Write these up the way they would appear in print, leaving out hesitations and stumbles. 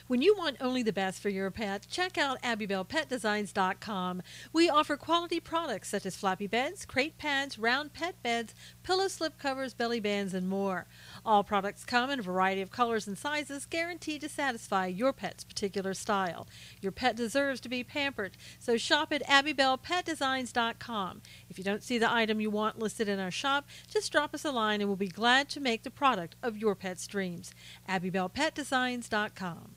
When you want only the best for your pet, check out AbbybellPetDesigns.com. We offer quality products such as floppy beds, crate pads, round pet beds, pillow slip covers, belly bands, and more. All products come in a variety of colors and sizes, guaranteed to satisfy your pet's particular style. Your pet deserves to be pampered, so shop at AbbybellPetDesigns.com. If you don't see the item you want listed in our shop, just drop us a line and we'll be glad to make the product of your pet's dreams. AbbybellPetDesigns.com.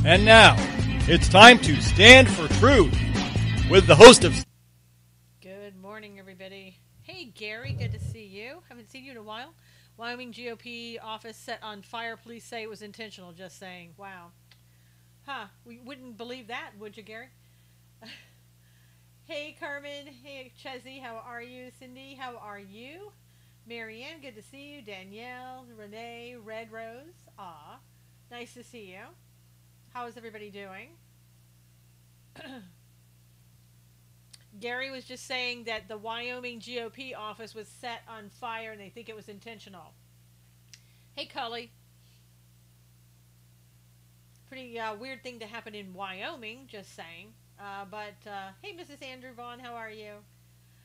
And now, it's time to stand for truth with the host of... Good morning, everybody. Hey, Gary, good to see you. Haven't seen you in a while. Wyoming GOP office set on fire. Police say it was intentional, just saying. Wow. Huh, we wouldn't believe that, would you, Gary? Hey, Carmen. Hey, Chezzy, how are you? Cindy, how are you? Marianne, good to see you. Danielle, Renee, Red Rose. Aw, nice to see you. How is everybody doing? Gary was just saying that the Wyoming GOP office was set on fire and they think it was intentional. Hey, Cully. Pretty weird thing to happen in Wyoming, just saying. Hey, Mrs. Andrew Vaughn, how are you?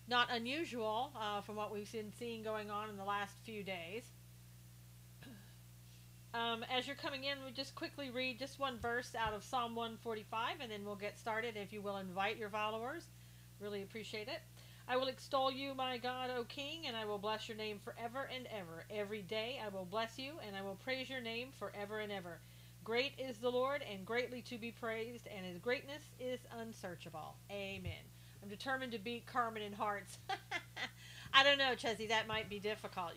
Not unusual from what we've been seeing going on in the last few days. As you're coming in, we'll just quickly read just one verse out of Psalm 145, and then we'll get started. If you will invite your followers, really appreciate it. I will extol you, my God, O King, and I will bless your name forever and ever. Every day I will bless you, and I will praise your name forever and ever. Great is the Lord, and greatly to be praised, and his greatness is unsearchable. Amen. I'm determined to beat Carmen in hearts. I don't know, Chezzy, that might be difficult.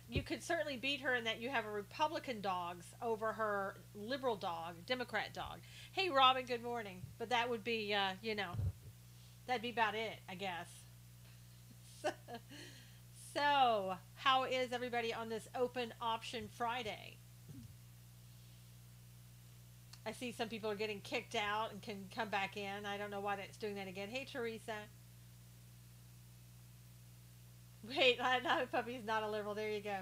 You could certainly beat her in that you have a Republican dogs over her liberal dog, Democrat dog. Hey, Robin, good morning. But that would be, that'd be about it, I guess. So, how is everybody on this open option Friday? I see some people are getting kicked out and can come back in. I don't know why that's doing that again. Hey, Teresa. Wait, not puppy's not a liberal. There you go.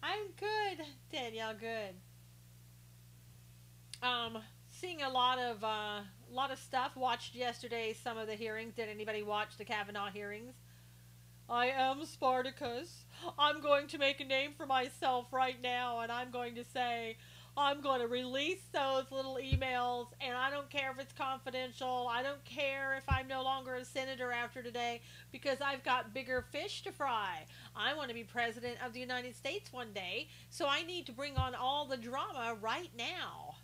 I'm good, Danielle. Good. Seeing a lot of stuff. Watched yesterday some of the hearings. Did anybody watch the Kavanaugh hearings? I am Spartacus. I'm going to make a name for myself right now, and I'm going to say, I'm going to release those little emails, and I don't care if it's confidential. I don't care if I'm no longer a senator after today, because I've got bigger fish to fry. I want to be president of the United States one day, so I need to bring on all the drama right now.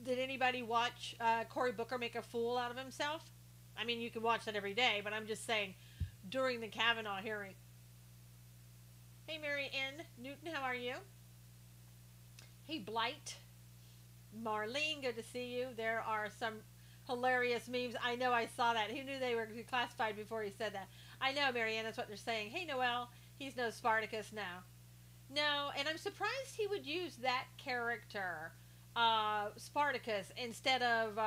Did anybody watch Cory Booker make a fool out of himself? I mean, you can watch that every day, but I'm just saying, during the Kavanaugh hearing. Hey, Mary Ann Newton, how are you? Hey, Blight. Marlene, good to see you. There are some hilarious memes. I know I saw that. Who knew they were classified before he said that? I know, Marianne, that's what they're saying. Hey, Noel, he's no Spartacus now. No, and I'm surprised he would use that character, Spartacus, instead of,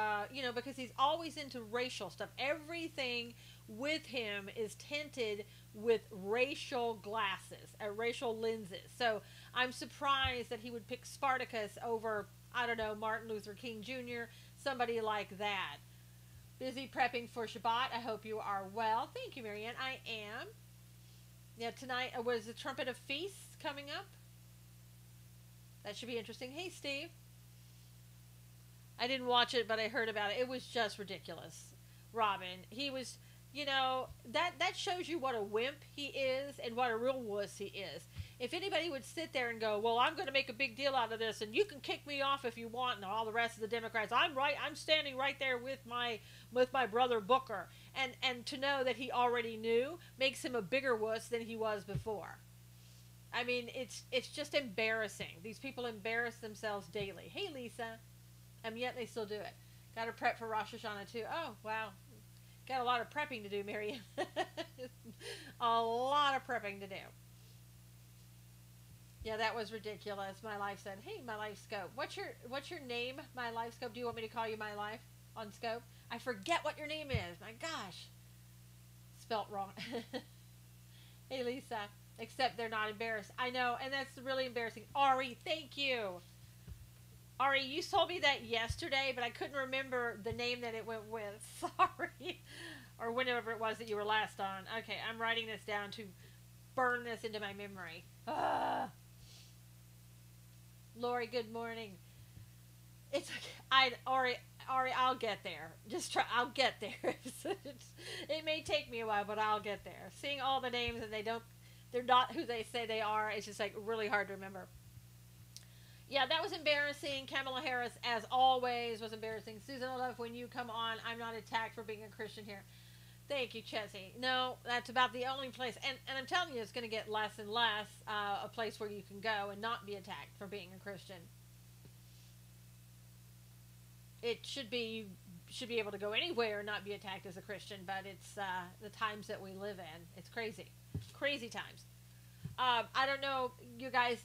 because he's always into racial stuff. Everything with him is tinted with racial glasses, racial lenses. So I'm surprised that he would pick Spartacus over, I don't know, Martin Luther King Jr., somebody like that. Busy prepping for Shabbat. I hope you are well. Thank you, Marianne. I am. Yeah, tonight was the Trumpet of Feasts coming up. That should be interesting. Hey, Steve. I didn't watch it, but I heard about it. It was just ridiculous. Robin, he was, that shows you what a wimp he is and what a real wuss he is. If anybody would sit there and go, well, I'm going to make a big deal out of this, and you can kick me off if you want, and all the rest of the Democrats, I'm standing right there with my brother Booker, and to know that he already knew makes him a bigger wuss than he was before. I mean, it's just embarrassing. These people embarrass themselves daily. Hey, Lisa. And yet they still do it. Got to prep for Rosh Hashanah too. Oh, wow. Got a lot of prepping to do, Mary. A lot of prepping to do. Yeah, that was ridiculous. My life said, "Hey, my life scope. What's your name? My life scope. Do you want me to call you my life on scope? I forget what your name is. My gosh, spelt wrong." Hey, Lisa. Except they're not embarrassed. I know, and that's really embarrassing. Ari, thank you. Ari, you told me that yesterday, but I couldn't remember the name that it went with. Sorry. Or whenever it was that you were last on. Okay, I'm writing this down to burn this into my memory. Lori, good morning. It's Ari, I'll get there. Just try. I'll get there. It may take me a while, but I'll get there. Seeing all the names and they're not who they say they are. It's just like really hard to remember. Yeah, that was embarrassing. Kamala Harris, as always, was embarrassing. Susan, I love when you come on. I'm not attacked for being a Christian here. Thank you, Chessie. No, that's about the only place. And I'm telling you, it's going to get less and less a place where you can go and not be attacked for being a Christian. It should be able to go anywhere and not be attacked as a Christian, but it's the times that we live in. It's crazy. Crazy times. I don't know, you guys,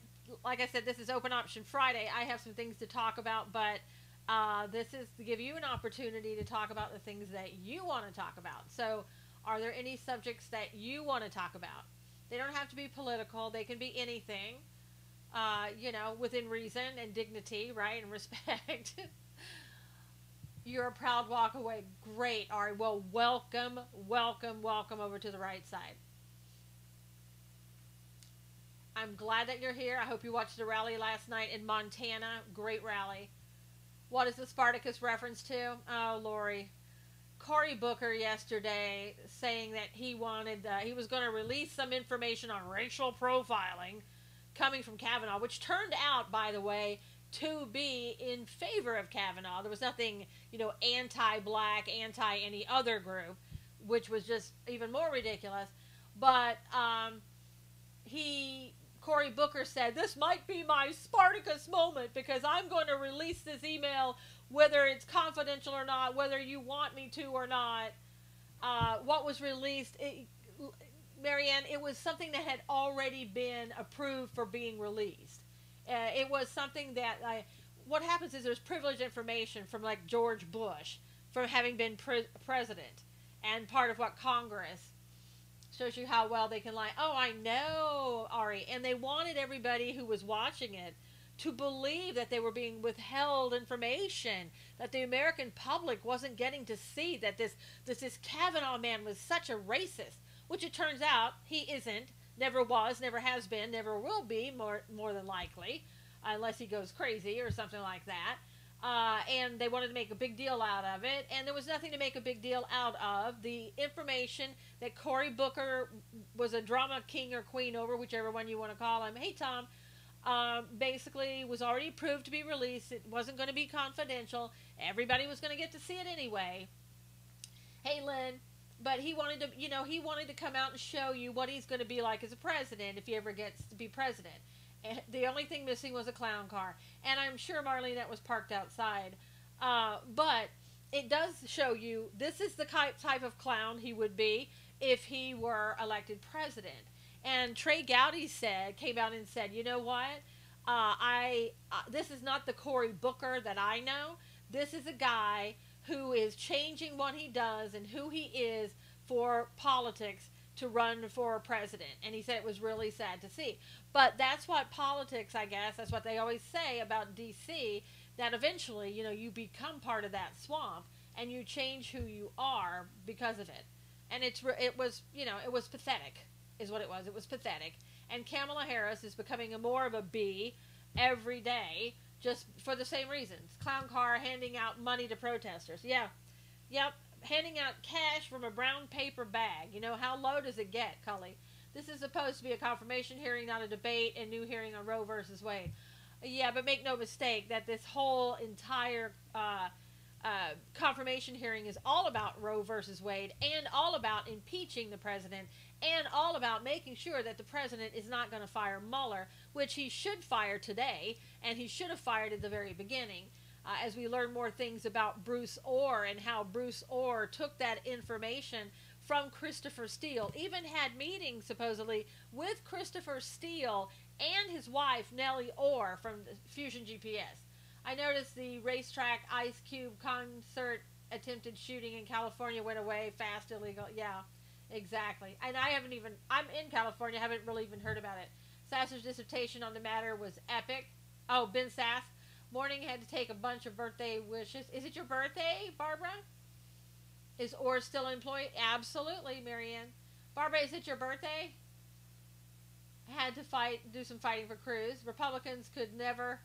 like I said, this is Open Option Friday. I have some things to talk about, but this is to give you an opportunity to talk about the things that you want to talk about. So are there any subjects that you want to talk about? They don't have to be political. They can be anything, within reason and dignity, right, and respect. You're a proud walk away. Great, Ari. Well, welcome over to the right side. I'm glad that you're here. I hope you watched the rally last night in Montana. Great rally. What is the Spartacus reference to? Oh, Lori. Cory Booker yesterday saying that he was going to release some information on racial profiling coming from Kavanaugh, which turned out, by the way, to be in favor of Kavanaugh. There was nothing, anti-black, anti-any other group, which was just even more ridiculous. But Cory Booker said, this might be my Spartacus moment because I'm going to release this email, whether it's confidential or not, whether you want me to or not. What was released, Marianne, it was something that had already been approved for being released. It was something that, what happens is there's privileged information from like George Bush, from having been president, and part of what Congress shows you how well they can lie. Oh, I know, Ari. And they wanted everybody who was watching it to believe that they were being withheld information, that the American public wasn't getting to see that this Kavanaugh man was such a racist, which it turns out he isn't, never was, never has been, never will be, more than likely, unless he goes crazy or something like that. And they wanted to make a big deal out of it, and there was nothing to make a big deal out of. The information that Cory Booker was a drama king or queen over, whichever one you want to call him, hey Tom, basically was already approved to be released. It wasn't going to be confidential. Everybody was going to get to see it anyway. Hey Lynn, but he wanted to come out and show you what he's going to be like as a president if he ever gets to be president. And the only thing missing was a clown car. And I'm sure Marlene was parked outside. But it does show you this is the type of clown he would be if he were elected president. And Trey Gowdy came out and said, you know what? This is not the Cory Booker that I know. This is a guy who is changing what he does and who he is for politics to run for president. And he said it was really sad to see. But that's what politics, I guess, that's what they always say about D.C., that eventually, you become part of that swamp and you change who you are because of it. And it was pathetic, is what it was. It was pathetic. And Kamala Harris is becoming more of a bee every day, just for the same reasons. Clown car, handing out money to protesters. Yeah. Yep. Handing out cash from a brown paper bag. How low does it get, Cully? This is supposed to be a confirmation hearing, not a debate, and new hearing on Roe versus Wade. Yeah, but make no mistake that this whole entire confirmation hearing is all about Roe versus Wade and all about impeaching the president and all about making sure that the president is not going to fire Mueller, which he should fire today, and he should have fired at the very beginning. as we learn more things about Bruce Orr and how Bruce Orr took that information from Christopher Steele, even had meetings supposedly with Christopher Steele and his wife Nellie Orr from Fusion GPS. I noticed the racetrack Ice Cube concert attempted shooting in California went away fast, illegal. Yeah, exactly. And I'm in California, haven't really even heard about it. Sasser's dissertation on the matter was epic. Oh, Ben Sass. Morning had to take a bunch of birthday wishes. Is it your birthday, Barbara? Is Orr still employed? Absolutely, Marianne. Barbara, is it your birthday? Had to do some fighting for Cruz. Republicans could never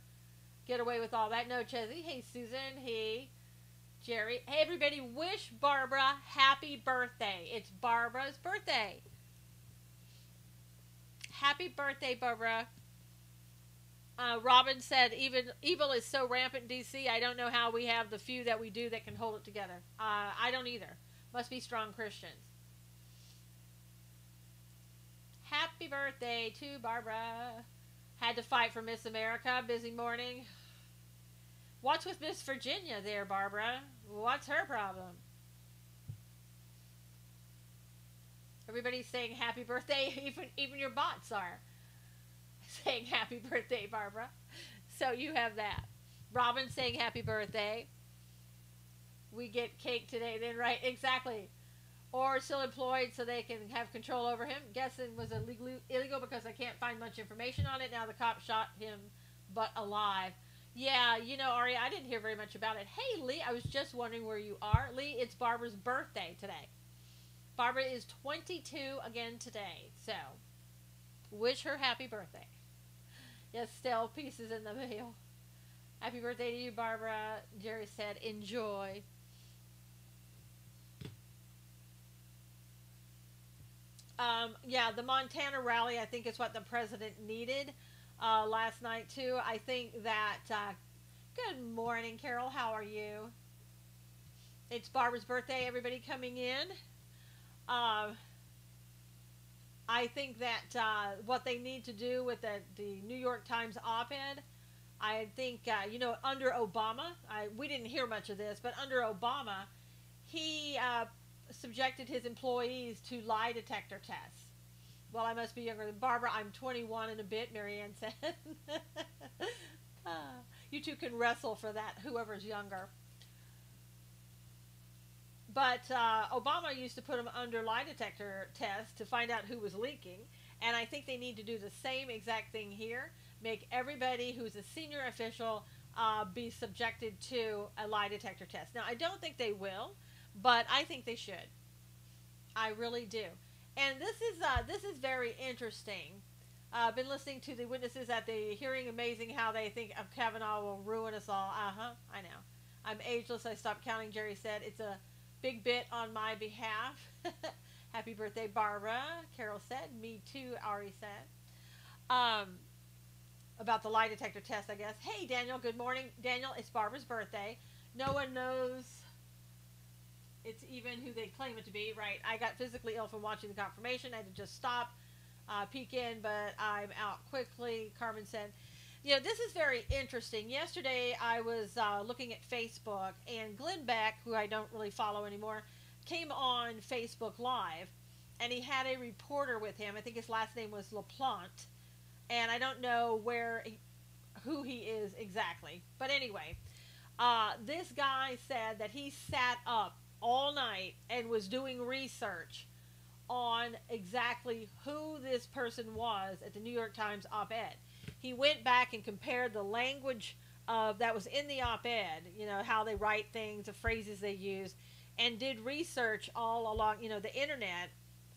get away with all that. No, Chezzy. Hey, Susan. Hey, Jerry. Hey, everybody, wish Barbara happy birthday. It's Barbara's birthday. Happy birthday, Barbara. Robin said, evil is so rampant in D.C., I don't know how we have the few that we do that can hold it together. I don't either. Must be strong Christians. Happy birthday to Barbara. Had to fight for Miss America. Busy morning. What's with Miss Virginia there, Barbara? What's her problem? Everybody's saying happy birthday. Even your bots are saying happy birthday, Barbara. So you have that. Robin saying happy birthday. We get cake today then, right? Exactly. Or still employed so they can have control over him. Guessing was illegal because I can't find much information on it. Now the cop shot him, but alive. Yeah, you know, Ari, I didn't hear very much about it. Hey, Lee, I was just wondering where you are. Lee, it's Barbara's birthday today. Barbara is 22 again today. So, wish her happy birthday. Yes, still pieces in the mail. Happy birthday to you, Barbara. Jerry said, enjoy. Yeah, the Montana rally, I think, is what the president needed last night, too. I think that, good morning, Carol. How are you? It's Barbara's birthday, everybody coming in. I think that what they need to do with the New York Times op-ed, I think, you know, under Obama, we didn't hear much of this, but under Obama, he subjected his employees to lie detector tests. Well, I must be younger than Barbara. I'm 21 and a bit, Marianne said. You two can wrestle for that, whoever's younger. But Obama used to put them under lie detector tests to find out who was leaking. And I think they need to do the same exact thing here. Make everybody who's a senior official be subjected to a lie detector test. Now, I don't think they will, but I think they should. I really do. And this is very interesting. I've been listening to the witnesses at the hearing. Amazing how they think of Kavanaugh will ruin us all. I know. I'm ageless. I stopped counting, Jerry said. It's a big bit on my behalf. Happy birthday, Barbara. Carol said. Me too, Ari said. About the lie detector test, I guess. Hey, Daniel. Good morning. Daniel, it's Barbara's birthday. No one knows it's even who they claim it to be, right? I got physically ill from watching the confirmation. I had to just stop, peek in, but I'm out quickly. Carmen said, you know, this is very interesting. Yesterday, I was looking at Facebook, and Glenn Beck, who I don't really follow anymore, came on Facebook Live, and he had a reporter with him. I think his last name was LaPlante, and I don't know who he is exactly. But anyway, this guy said that he sat up all night and was doing research on exactly who this person was at the New York Times op-ed. He went back and compared the language that was in the op-ed, you know, how they write things, the phrases they use, and did research all along, you know, the internet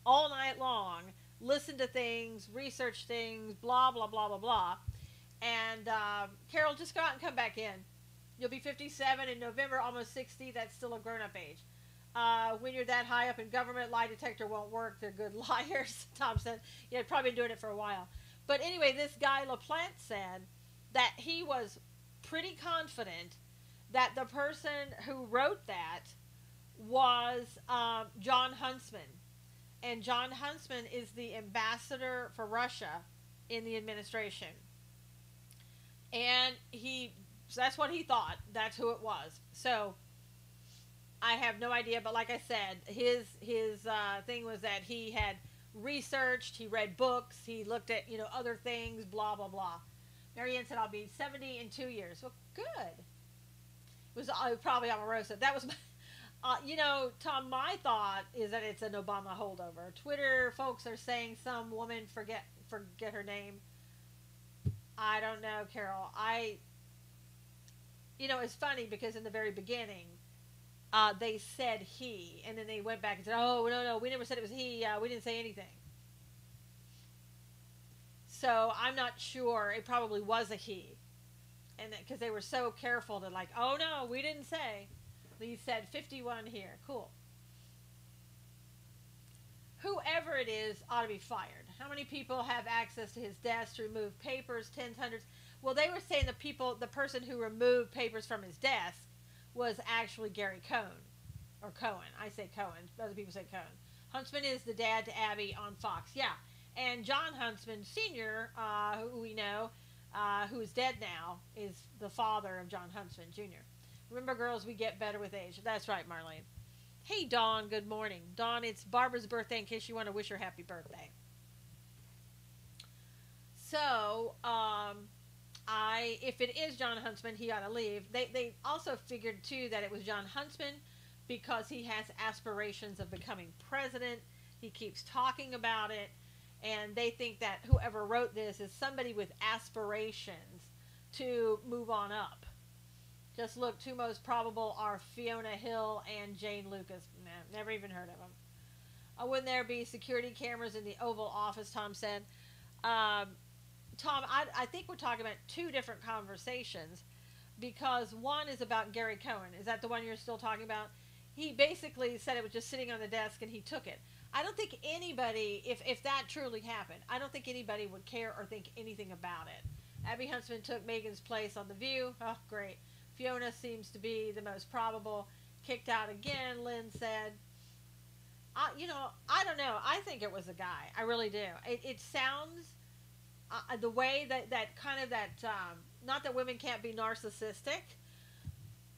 all night long, listened to things, researched things, blah, blah, blah, blah, blah. And Carol, just go out and come back in. You'll be 57 in November, almost 60. That's still a grown-up age. When you're that high up in government, lie detector won't work. They're good liars. Tom said, yeah, probably been doing it for a while. But anyway, this guy LaPlante said that he was pretty confident that the person who wrote that was John Huntsman. And John Huntsman is the ambassador for Russia in the administration. And he So that's what he thought. That's who it was. So I have no idea, but like I said, his thing was that he had researched, he read books, he looked at other things, blah blah blah. Marianne said I'll be 70 in 2 years. Well, good. It was probably Omarosa. That was my, Tom. My thought is that it's an Obama holdover. Twitter folks are saying some woman forget her name. I don't know, Carol. It's funny because in the very beginning, they said he, and then they went back and said, "Oh no, we never said it was he. We didn't say anything." So I'm not sure. It probably was a he, and because they were so careful to like, "Oh no, we didn't say." He said 51 here. Cool. Whoever it is ought to be fired. How many people have access to his desk to remove papers, tens, hundreds? Well, they were saying the person who removed papers from his desk was actually Gary Cohn, or Cohen. I say Cohen. Other people say Cohen. Huntsman is the dad to Abby on Fox. Yeah. And John Huntsman Sr., who we know, who is dead now, is the father of John Huntsman Jr. Remember, girls, we get better with age. That's right, Marlene. Hey, Dawn, good morning. Dawn, it's Barbara's birthday in case you want to wish her happy birthday. So, if it is John Huntsman, he ought to leave. They also figured, too, that it was John Huntsman because he has aspirations of becoming president. He keeps talking about it. And they think that whoever wrote this is somebody with aspirations to move on up. Just look, two most probable are Fiona Hill and Jane Lucas. Nah, never even heard of them. Wouldn't there be security cameras in the Oval Office, Tom said. Tom, I think we're talking about two different conversations because one is about Gary Cohen. Is that the one you're still talking about? He basically said it was just sitting on the desk and he took it. I don't think anybody, if that truly happened, I don't think anybody would care or think anything about it. Abby Huntsman took Megan's place on The View. Oh, great. Fiona seems to be the most probable. Kicked out again, Lynn said. I don't know. I think it was a guy. I really do. It sounds, the way that kind of that, not that women can't be narcissistic.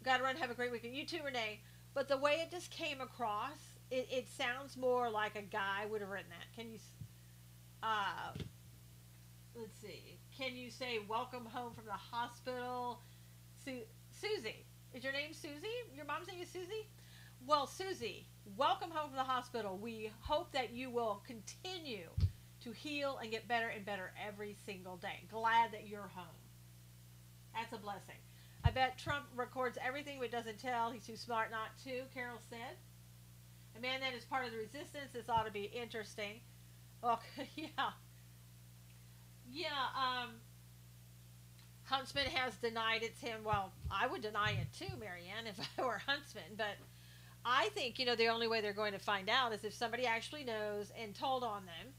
Gotta run, have a great weekend. You too, Renee. But the way it just came across, it sounds more like a guy would have written that. Can you, let's see. Can you say welcome home from the hospital? Susie. Is your name Susie? Your mom's name is Susie? Well, Susie, welcome home from the hospital. We hope that you will continue to heal and get better and better every single day. Glad that you're home. That's a blessing. I bet Trump records everything but doesn't tell. He's too smart not to, Carol said. A man that is part of the resistance. This ought to be interesting. Oh, yeah. Yeah, Huntsman has denied it's him. Well, I would deny it too, Marianne, if I were Huntsman. But I think, the only way they're going to find out is if somebody actually knows and told on them.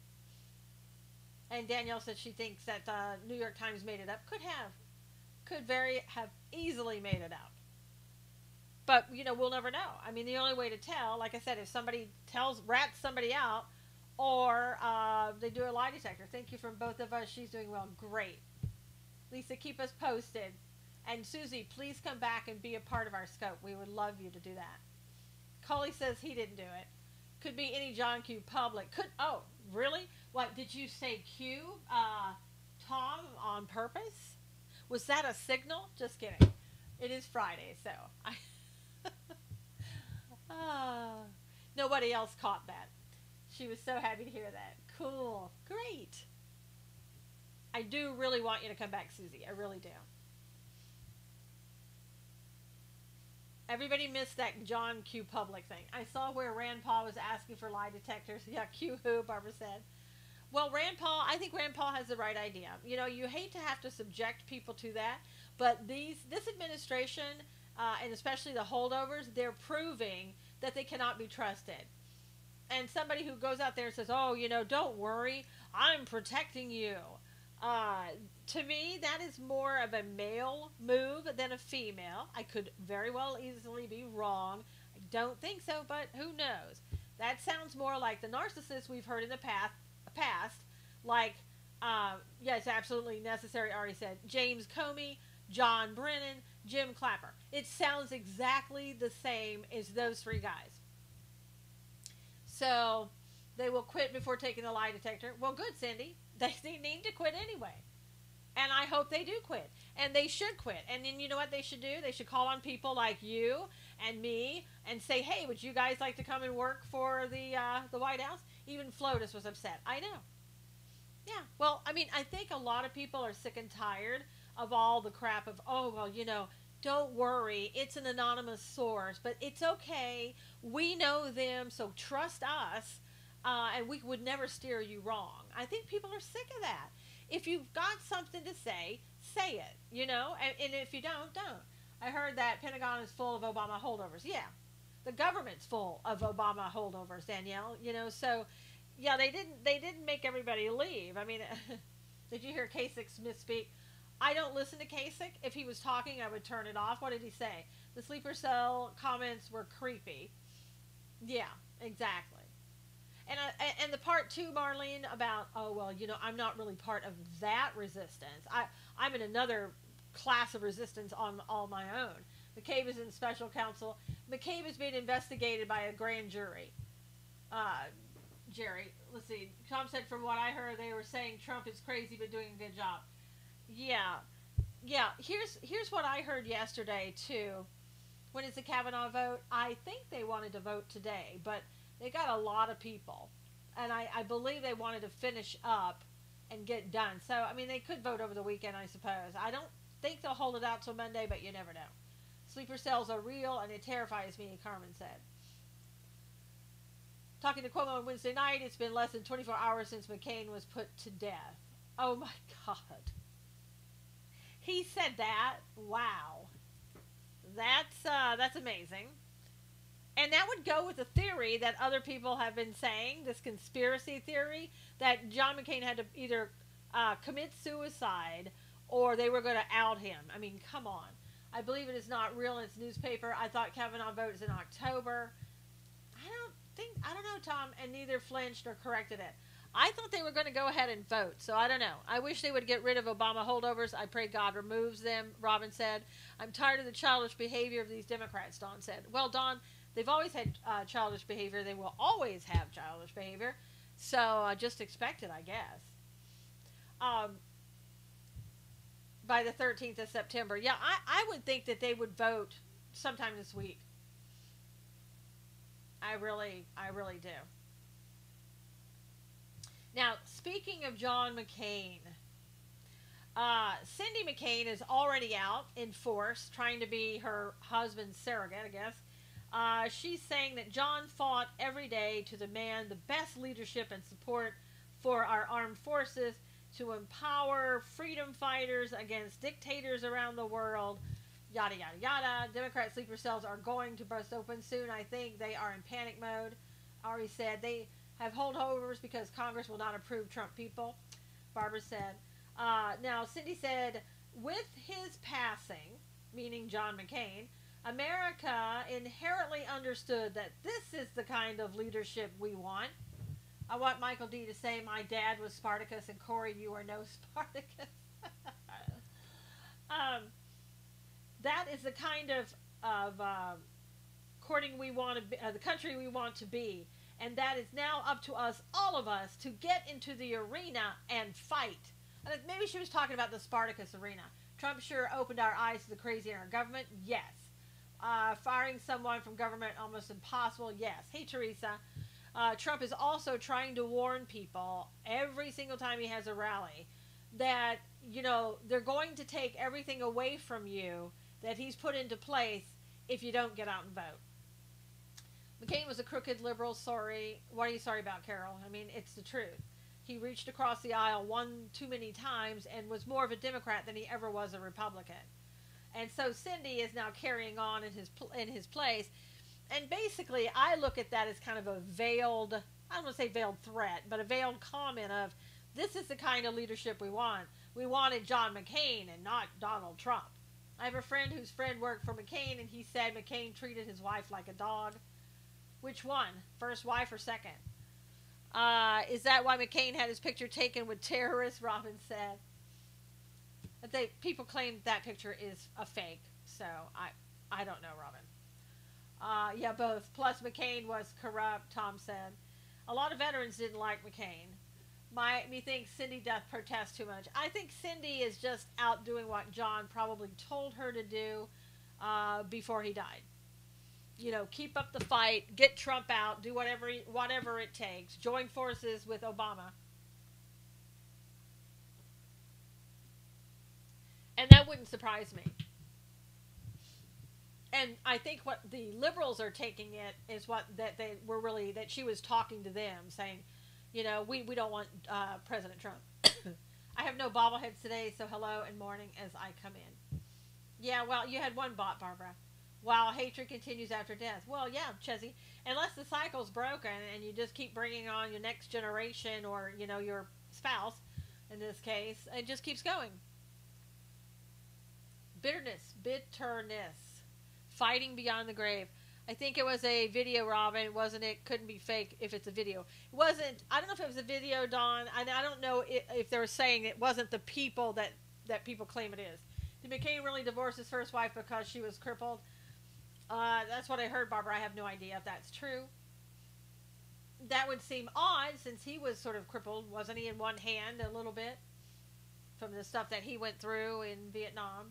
And Danielle said she thinks that New York Times made it up. Could have easily made it up. But, we'll never know. I mean, the only way to tell, like I said, if somebody rats somebody out, or they do a lie detector. Thank you from both of us. She's doing well. Great. Lisa, keep us posted. And Susie, please come back and be a part of our scope. We would love you to do that. Coley says he didn't do it. Could be any John Q. Public. Oh, really? What, did you say Q, Tom, on purpose? Was that a signal? Just kidding. It is Friday, so. Nobody else caught that. She was so happy to hear that. Cool. Great. I do really want you to come back, Susie. I really do. Everybody missed that John Q. Public thing. I saw where Rand Paul was asking for lie detectors. Yeah, Q who, Barbara said. Well, I think Rand Paul has the right idea. You hate to have to subject people to that, but this administration, and especially the holdovers, they're proving that they cannot be trusted. And somebody who goes out there and says, oh, don't worry, I'm protecting you. To me, that is more of a male move than a female. I could very well easily be wrong. I don't think so, but who knows? That sounds more like the narcissist we've heard in the past. Like, yes, absolutely necessary, Ari said. James Comey, John Brennan, Jim Clapper. It sounds exactly the same as those three guys. So they will quit before taking the lie detector. Well, good, Cindy. They need to quit anyway. And I hope they do quit. And they should quit. And then you know what they should do? They should call on people like you and me and say, hey, would you guys like to come and work for the White House? Even FLOTUS was upset. I know. Yeah. Well, I mean, I think a lot of people are sick and tired of all the crap of, oh, well, don't worry. It's an anonymous source. But it's okay. We know them, so trust us. And we would never steer you wrong. I think people are sick of that. If you've got something to say it, and if you don't. I heard that Pentagon is full of Obama holdovers. Yeah, the government's full of Obama holdovers, Danielle. So yeah, they didn't make everybody leave. I mean, did you hear Kasich misspeak? I don't listen to Kasich. If he was talking, I would turn it off. What did he say? The sleeper cell comments were creepy. Yeah, exactly. And the part two, Marlene, about, oh, well, I'm not really part of that resistance. I'm in another class of resistance on all my own. McCabe is in special counsel. McCabe is being investigated by a grand jury. Jerry, let's see. Tom said, from what I heard, they were saying Trump is crazy but doing a good job. Yeah. Here's what I heard yesterday, too. When it's a Kavanaugh vote, I think they wanted to vote today, but they got a lot of people, and I believe they wanted to finish up and get done. So, I mean, they could vote over the weekend, I suppose. I don't think they'll hold it out till Monday, but you never know. Sleeper cells are real, and it terrifies me, Carmen said. Talking to Cuomo on Wednesday night, it's been less than 24 hours since McCain was put to death. Oh, my God. He said that? Wow. That's amazing. And that would go with the theory that other people have been saying, this conspiracy theory, that John McCain had to either commit suicide or they were going to out him. I mean, come on. I believe it is not real in its newspaper. I thought Kavanaugh vote is in October. I don't know, Tom, and neither flinched or corrected it. I thought they were going to go ahead and vote, so I don't know. I wish they would get rid of Obama holdovers. I pray God removes them, Robin said. I'm tired of the childish behavior of these Democrats, Dawn said. Well, Dawn, they've always had childish behavior. They will always have childish behavior. So just expect it, I guess. By the 13th of September. Yeah, I would think that they would vote sometime this week. I really do. Now, speaking of John McCain, Cindy McCain is already out in force, trying to be her husband's surrogate, I guess. She's saying that John fought every day to demand the best leadership and support for our armed forces to empower freedom fighters against dictators around the world, yada, yada, yada. Democrat sleeper cells are going to burst open soon. I think they are in panic mode. Ari said they have holdovers because Congress will not approve Trump people, Barbara said. Now, Cindy said, with his passing, meaning John McCain, America inherently understood that this is the kind of leadership we want. I want Michael D. to say, my dad was Spartacus, and Corey, you are no Spartacus. That is the kind of courting we want to be, the country we want to be. And that is now up to us, all of us, to get into the arena and fight. And maybe she was talking about the Spartacus arena. Trump sure opened our eyes to the crazy in our government. Yes. Firing someone from government, almost impossible. Yes. Hey, Teresa. Trump is also trying to warn people every single time he has a rally that, they're going to take everything away from you that he's put into place if you don't get out and vote. McCain was a crooked liberal. Sorry. What are you sorry about, Carol? I mean, it's the truth. He reached across the aisle one too many times and was more of a Democrat than he ever was a Republican. And so Cindy is now carrying on in his place. And basically, I look at that as kind of a veiled, I don't want to say veiled threat, but a veiled comment of, this is the kind of leadership we want. We wanted John McCain and not Donald Trump. I have a friend whose friend worked for McCain, and he said McCain treated his wife like a dog. Which one? First wife or second? Is that why McCain had his picture taken with terrorists? Robin said. But people claim that picture is a fake. So I don't know, Robin. Yeah, both. Plus, McCain was corrupt, Tom said. A lot of veterans didn't like McCain. Me thinks Cindy doth protest too much. I think Cindy is just out doing what John probably told her to do before he died. You know, keep up the fight, get Trump out, do whatever it takes. Join forces with Obama. And that wouldn't surprise me. And I think what the liberals are taking it is that she was talking to them, saying, you know, we don't want President Trump. I have no bobbleheads today, so hello and morning as I come in. Yeah, well, you had one bot, Barbara. While hatred continues after death. Well, yeah, Chessie, unless the cycle's broken and you just keep bringing on your next generation or, you know, your spouse, in this case, it just keeps going. Bitterness. Fighting beyond the grave. I think it was a video, Robin, wasn't it? Couldn't be fake if it's a video. It wasn't, I don't know if it was a video, Dawn. I don't know if they were saying it wasn't the people that people claim it is. Did McCain really divorce his first wife because she was crippled? That's what I heard, Barbara. I have no idea if that's true. That would seem odd since he was sort of crippled. Wasn't he in one hand a little bit from the stuff that he went through in Vietnam?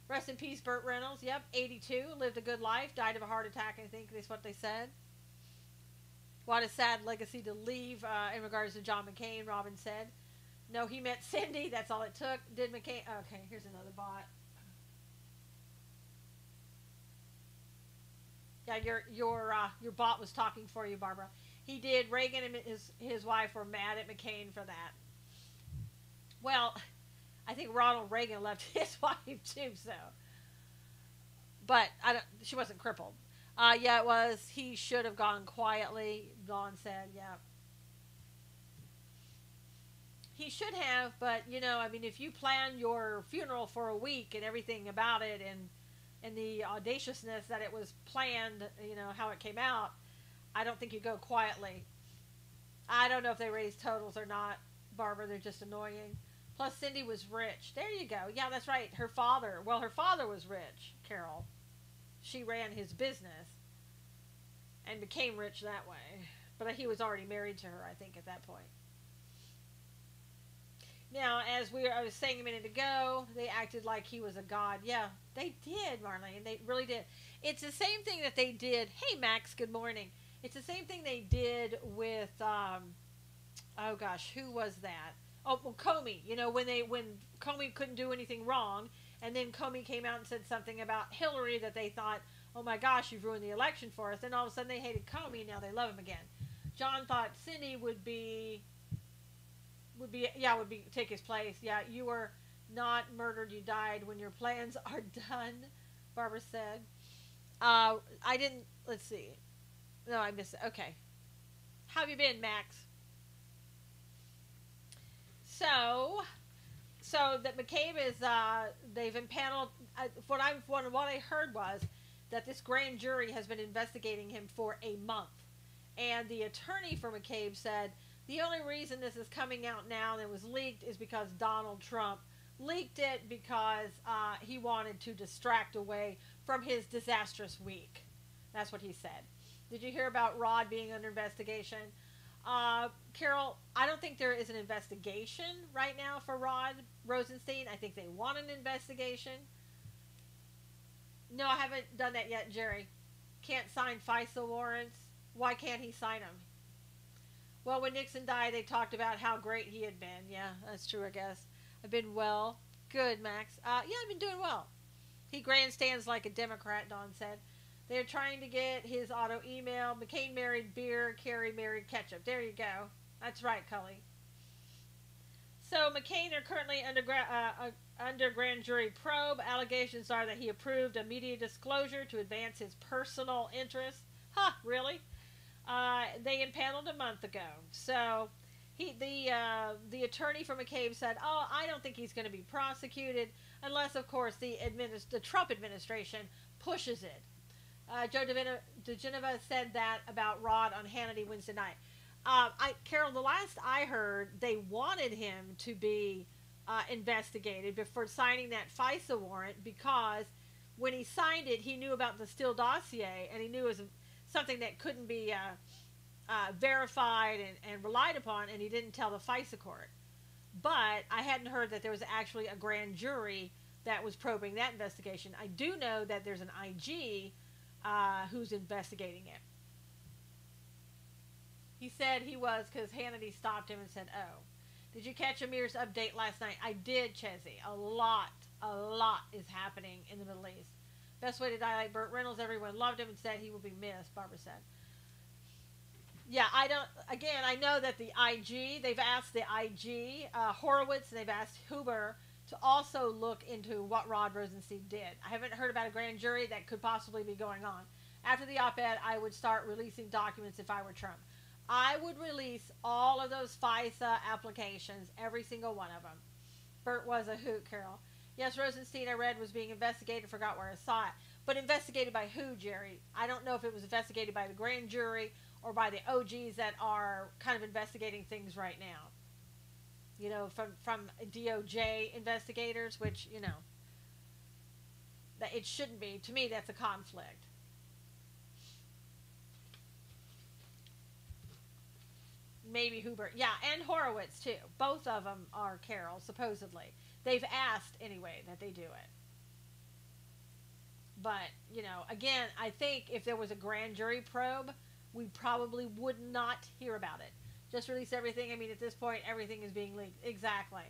Rest in peace, Burt Reynolds. Yep, 82. Lived a good life. Died of a heart attack, I think is what they said. What a sad legacy to leave in regards to John McCain, Robin said. No, he met Cindy. That's all it took. Did McCain... Okay, here's another bot. Yeah, your bot was talking for you, Barbara. He did. Reagan and his wife were mad at McCain for that. Well, I think Ronald Reagan left his wife too, so. But she wasn't crippled. Yeah, it was. He should have gone quietly, Dawn said. Yeah. He should have, but, you know, I mean, if you plan your funeral for a week and everything about it and the audaciousness that it was planned, you know, how it came out, I don't think you go quietly. I don't know if they raised totals or not, Barbara. They're just annoying. Plus, Cindy was rich. There you go. Yeah, that's right. Her father was rich, Carol. She ran his business and became rich that way. But he was already married to her, I think, at that point. Now, I was saying a minute ago, they acted like he was a god. Yeah, they did, Marlene. They really did. It's the same thing that they did. Hey, Max, good morning. It's the same thing they did with, oh gosh, who was that? Oh, well, Comey. You know, when Comey couldn't do anything wrong, and then Comey came out and said something about Hillary that they thought, oh my gosh, you've ruined the election for us. Then all of a sudden they hated Comey, now they love him again. John thought Cindy would take his place. Yeah, you were not murdered, you died when your plans are done, Barbara said. I didn't, let's see. No, I missed it. Okay. How have you been, Max? So that McCabe is, they've impaneled, what I heard was that this grand jury has been investigating him for a month. And the attorney for McCabe said, the only reason this is coming out now and it was leaked is because Donald Trump leaked it because he wanted to distract away from his disastrous week. That's what he said. Did you hear about Rod being under investigation? Carol, I don't think there is an investigation right now for Rod Rosenstein. I think they want an investigation. No, I haven't done that yet, Jerry. Can't sign FISA warrants. Why can't he sign them? Well, when Nixon died, they talked about how great he had been. Yeah, that's true, I guess. I've been well. Good, Max. Yeah, I've been doing well. He grandstands like a Democrat, Don said. They're trying to get his auto email. McCain married beer. Kerry married ketchup. There you go. That's right, Cully. So McCain are currently under grand jury probe. Allegations are that he approved a media disclosure to advance his personal interests. Huh, really? They impaneled a month ago. So the attorney for McCabe said, oh, I don't think he's going to be prosecuted unless, of course, the Trump administration pushes it. Joe DeGeneva said that about Rod on Hannity Wednesday night. Carol, the last I heard, they wanted him to be investigated before signing that FISA warrant, because when he signed it, he knew about the Steele dossier, and he knew it was something that couldn't be verified and relied upon, and he didn't tell the FISA court. But I hadn't heard that there was actually a grand jury that was probing that investigation. I do know that there's an IG who's investigating it. He said he was, because Hannity stopped him and said, "Oh, did you catch Amir's update last night?" I did, Chezzy. A lot is happening in the Middle East. Best way to die like Burt Reynolds. Everyone loved him and said he will be missed, Barbara said. Yeah, I know that the IG, they've asked the IG, Horowitz, and they've asked Huber to also look into what Rod Rosenstein did. I haven't heard about a grand jury that could possibly be going on. After the op-ed, I would start releasing documents if I were Trump. I would release all of those FISA applications, every single one of them. Bert was a hoot, Carol. Yes, Rosenstein, I read, was being investigated. Forgot where I saw it. But investigated by who, Jerry? I don't know if it was investigated by the grand jury or by the OGs that are kind of investigating things right now. You know, from DOJ investigators, which, you know, that it shouldn't be. To me, that's a conflict. Maybe Huber. Yeah, and Horowitz, too. Both of them are Carol, supposedly. They've asked, anyway, that they do it. But, you know, again, I think if there was a grand jury probe, we probably would not hear about it. Just release everything. I mean, at this point, everything is being leaked. Exactly.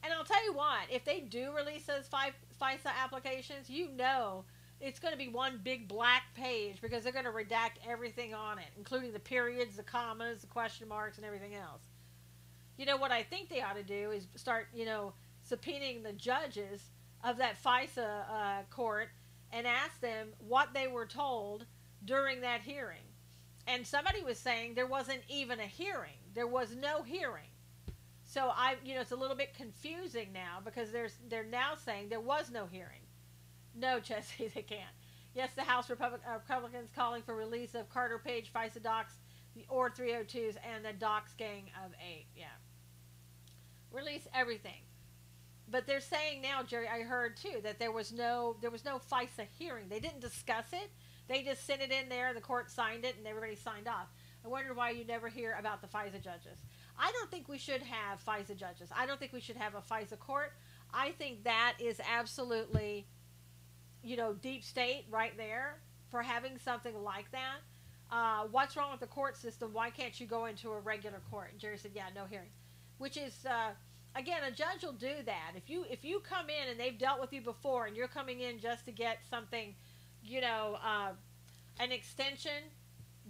And I'll tell you what, if they do release those FISA applications, you know it's going to be one big black page, because they're going to redact everything on it, including the periods, the commas, the question marks, and everything else. You know, what I think they ought to do is start, you know, subpoenaing the judges of that FISA court and ask them what they were told during that hearing. And somebody was saying there wasn't even a hearing. There was no hearing. So it's a little bit confusing now, because they're now saying there was no hearing. No, Chessie, they can't. Yes, the House Republicans calling for release of Carter Page FISA docs, the OR 302s, and the docs gang of 8. Yeah. Release everything. But they're saying now, Jerry, I heard too, that there was no FISA hearing. They didn't discuss it. They just sent it in there, the court signed it, and everybody signed off. I wonder why you never hear about the FISA judges. I don't think we should have FISA judges. I don't think we should have a FISA court. I think that is absolutely, you know, deep state right there for having something like that. What's wrong with the court system? Why can't you go into a regular court? And Jerry said, yeah, no hearings. Which is, again, a judge will do that. If you come in and they've dealt with you before, and you're coming in just to get something, you know, an extension,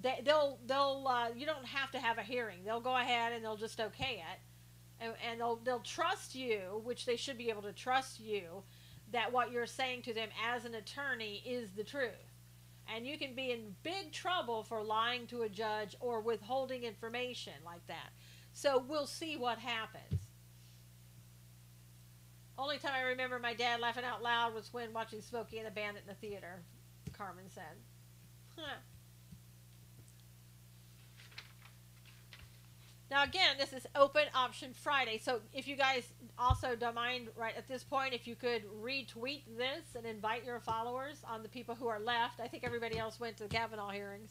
they'll you don't have to have a hearing. They'll go ahead and they'll just okay it, and they'll trust you, which they should be able to trust you, that what you're saying to them as an attorney is the truth. And you can be in big trouble for lying to a judge or withholding information like that. So we'll see what happens. Only time I remember my dad laughing out loud was when watching Smokey and the Bandit in the theater, Carmen said. Huh. Now again, this is Open Option Friday, so if you guys also don't mind right at this point, if you could retweet this and invite your followers on the people who are left. I think everybody else went to the Kavanaugh hearings,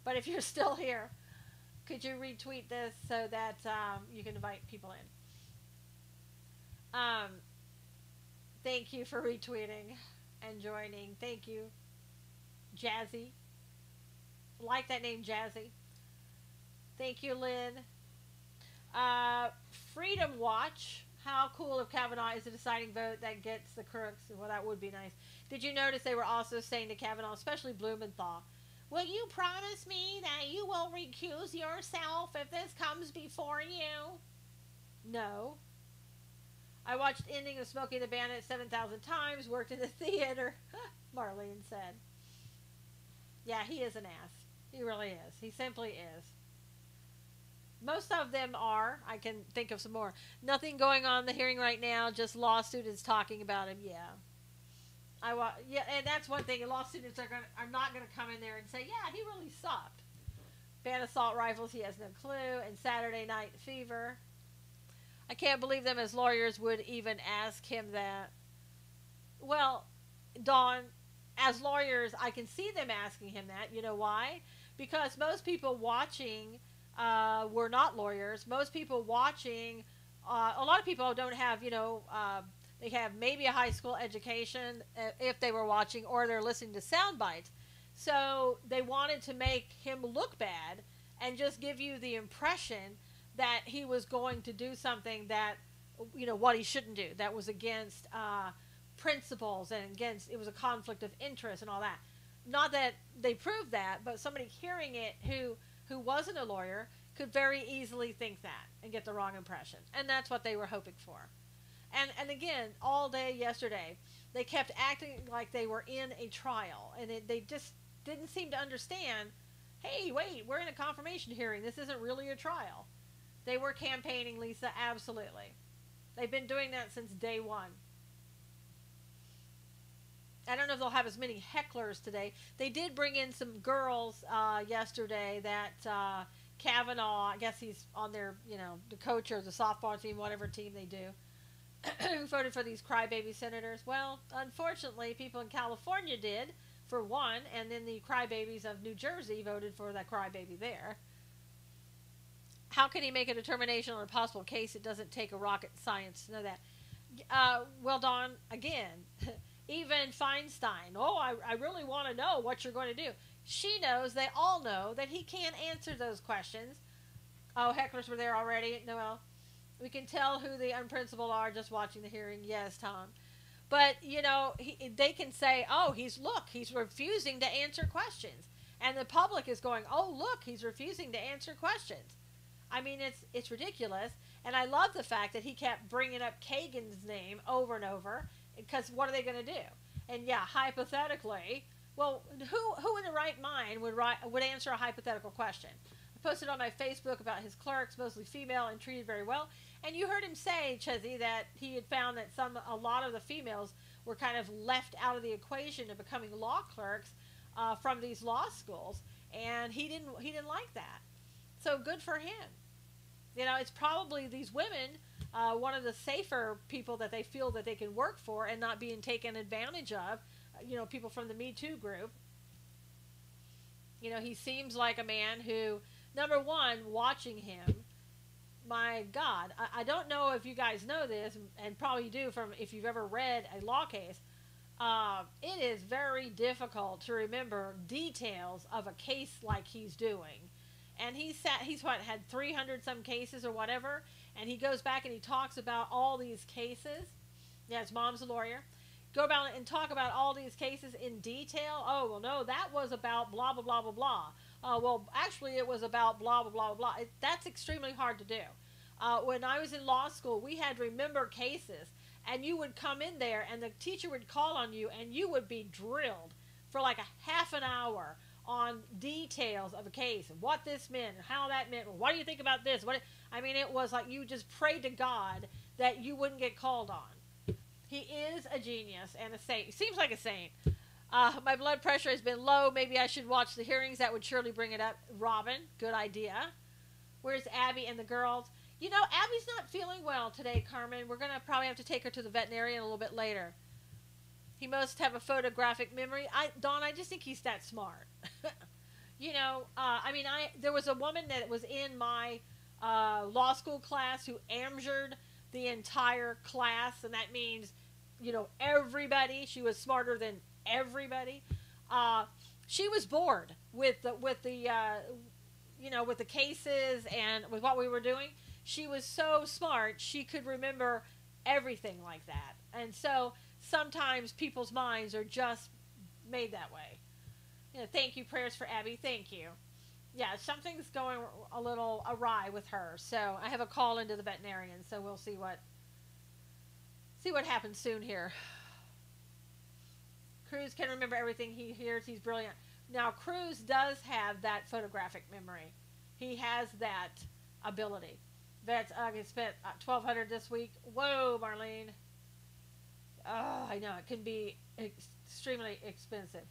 but if you're still here, could you retweet this so that you can invite people in? Thank you for retweeting and joining. Thank you, Jazzy. Like that name, Jazzy. Thank you, Lynn. Freedom Watch. How cool if Kavanaugh is the deciding vote that gets the crooks? Well, that would be nice. Did you notice they were also saying to Kavanaugh, especially Blumenthal, will you promise me that you will recuse yourself if this comes before you? No. I watched Ending of Smokey the Bandit 7,000 times, worked in the theater, Marlene said. Yeah, he is an ass. He really is. He simply is. Most of them are. I can think of some more. Nothing going on in the hearing right now, just law students talking about him. Yeah. Yeah, and that's one thing. Law students are not going to come in there and say, yeah, he really sucked. Ban assault rifles, he has no clue. And Saturday Night Fever. I can't believe them as lawyers would even ask him that. Well, Dawn, as lawyers, I can see them asking him that. You know why? Because most people watching were not lawyers. Most people watching, a lot of people don't have, they have maybe a high school education if they were watching, or they're listening to sound bites. So they wanted to make him look bad and just give you the impression that he was going to do something that, what he shouldn't do, that was against principles and against, it was a conflict of interest and all that. Not that they proved that, but somebody hearing it who wasn't a lawyer could very easily think that and get the wrong impression. And that's what they were hoping for. And again, all day yesterday, they kept acting like they were in a trial, and they just didn't seem to understand, hey, wait, we're in a confirmation hearing. This isn't really a trial. They were campaigning, Lisa, absolutely. They've been doing that since day one. I don't know if they'll have as many hecklers today. They did bring in some girls yesterday that Kavanaugh, I guess he's on their, the coach or the softball team, whatever team they do, who voted for these crybaby senators. Well, unfortunately, people in California did, for one, and then the crybabies of New Jersey voted for that crybaby there. How can he make a determination on a possible case? It doesn't take a rocket science to know that. Well, Dawn, again, even Feinstein, I really want to know what you're going to do. She knows, they all know, that he can't answer those questions. Oh, hecklers were there already? Noel, we can tell who the unprincipled are just watching the hearing. Yes, Tom. But, they can say, he's refusing to answer questions. And the public is going, oh, look, he's refusing to answer questions. I mean, it's ridiculous. And I love the fact that he kept bringing up Kagan's name over and over, because what are they going to do? And yeah, hypothetically, well, who in the right mind would answer a hypothetical question? I posted on my Facebook about his clerks, mostly female and treated very well. And you heard him say, Chezzy, that he had found that a lot of the females were kind of left out of the equation of becoming law clerks from these law schools, and he didn't like that. So good for him. It's probably these women, one of the safer people that they feel that they can work for and not being taken advantage of, people from the Me Too group. He seems like a man who, number one, watching him, my God, I don't know if you guys know this, and probably do from if you've ever read a law case. It is very difficult to remember details of a case like he's doing. And he's had 300 some cases or whatever, and he goes back and he talks about all these cases. Yeah, his mom's a lawyer. Go about and talk about all these cases in detail. Oh, well, no, that was about blah, blah, blah, blah, blah. Well, actually, it was about blah, blah, blah, blah. That's extremely hard to do. When I was in law school, we had to remember cases, and you would come in there, and the teacher would call on you, and you would be drilled for like a half an hour on details of a case and what this meant and how that meant. Well, what do you think about this? It was like you just prayed to God that you wouldn't get called on. He is a genius and a saint. He seems like a saint. My blood pressure has been low. Maybe I should watch the hearings. That would surely bring it up. Robin, good idea. Where's Abby and the girls? Abby's not feeling well today, Carmen. We're going to probably have to take her to the veterinarian a little bit later. He must have a photographic memory. Dawn, I just think he's that smart. There was a woman that was in my law school class who amjured the entire class, and that means, everybody. She was smarter than everybody. She was bored with the cases and with what we were doing. She was so smart, she could remember everything like that. And so sometimes people's minds are just made that way. Thank you, prayers for Abby. Thank you. Yeah, something's going a little awry with her. So I have a call into the veterinarian, so we'll see what happens soon here. Cruz can remember everything he hears. He's brilliant. Now, Cruz does have that photographic memory. He has that ability. Vets, I spent $1,200 this week. Whoa, Marlene. Oh, I know. It can be extremely expensive.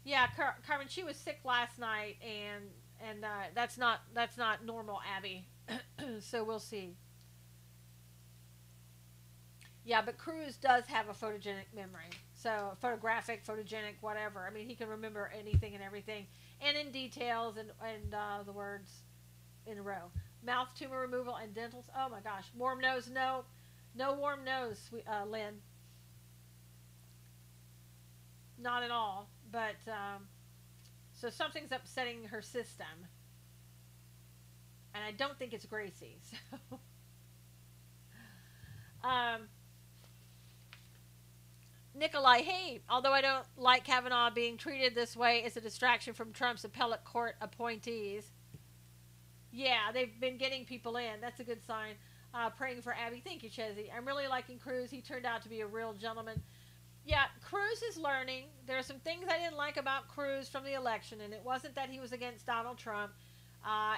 Yeah, Carmen, she was sick last night, and and that's not normal, Abby. So we'll see. Yeah, but Cruz does have a photogenic memory. So photographic, photogenic, whatever. I mean, he can remember anything and everything, and in details and the words in a row. Mouth tumor removal and dentals. Oh my gosh, warm nose. No, no warm nose, Lynn. Not at all. But so something's upsetting her system, and I don't think it's Gracie. So. Nikolai, hey, although I don't like Kavanaugh being treated this way, it's a distraction from Trump's appellate court appointees. Yeah, they've been getting people in. That's a good sign. Praying for Abby. Thank you, Chezzy. I'm really liking Cruz. He turned out to be a real gentleman. Yeah, Cruz is learning. There are some things I didn't like about Cruz from the election, and it wasn't that he was against Donald Trump.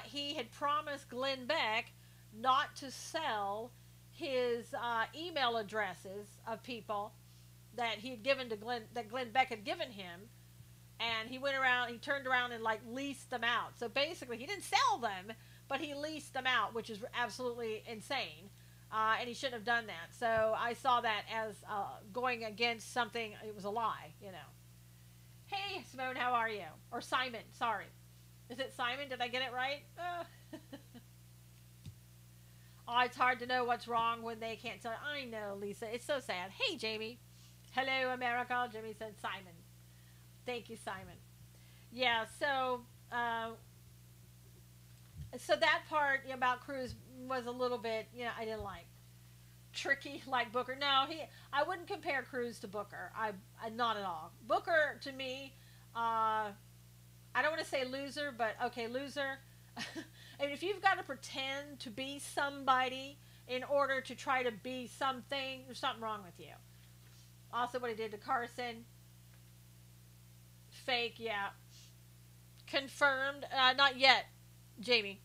He had promised Glenn Beck not to sell his email addresses of people that he had given to that Glenn Beck had given him, and he turned around and like leased them out. So basically, he didn't sell them, but he leased them out, which is absolutely insane, and he shouldn't have done that. So I saw that as going against something. It was a lie, you know. Hey, Simone, how are you? Or Simon, sorry. Is it Simon? Did I get it right? Oh, it's hard to know what's wrong when they can't tell. I know, Lisa. It's so sad. Hey, Jamie. Hello, America. Jimmy said Simon. Thank you, Simon. Yeah, so that part about Cruz was a little bit, I didn't like. Tricky like Booker. No, I wouldn't compare Cruz to Booker. I not at all. Booker, to me, I don't want to say loser, but okay, loser. I mean, if you've got to pretend to be somebody in order to try to be something, there's something wrong with you. Also, what he did to Carson. Fake, yeah. Confirmed. Not yet, Jamie.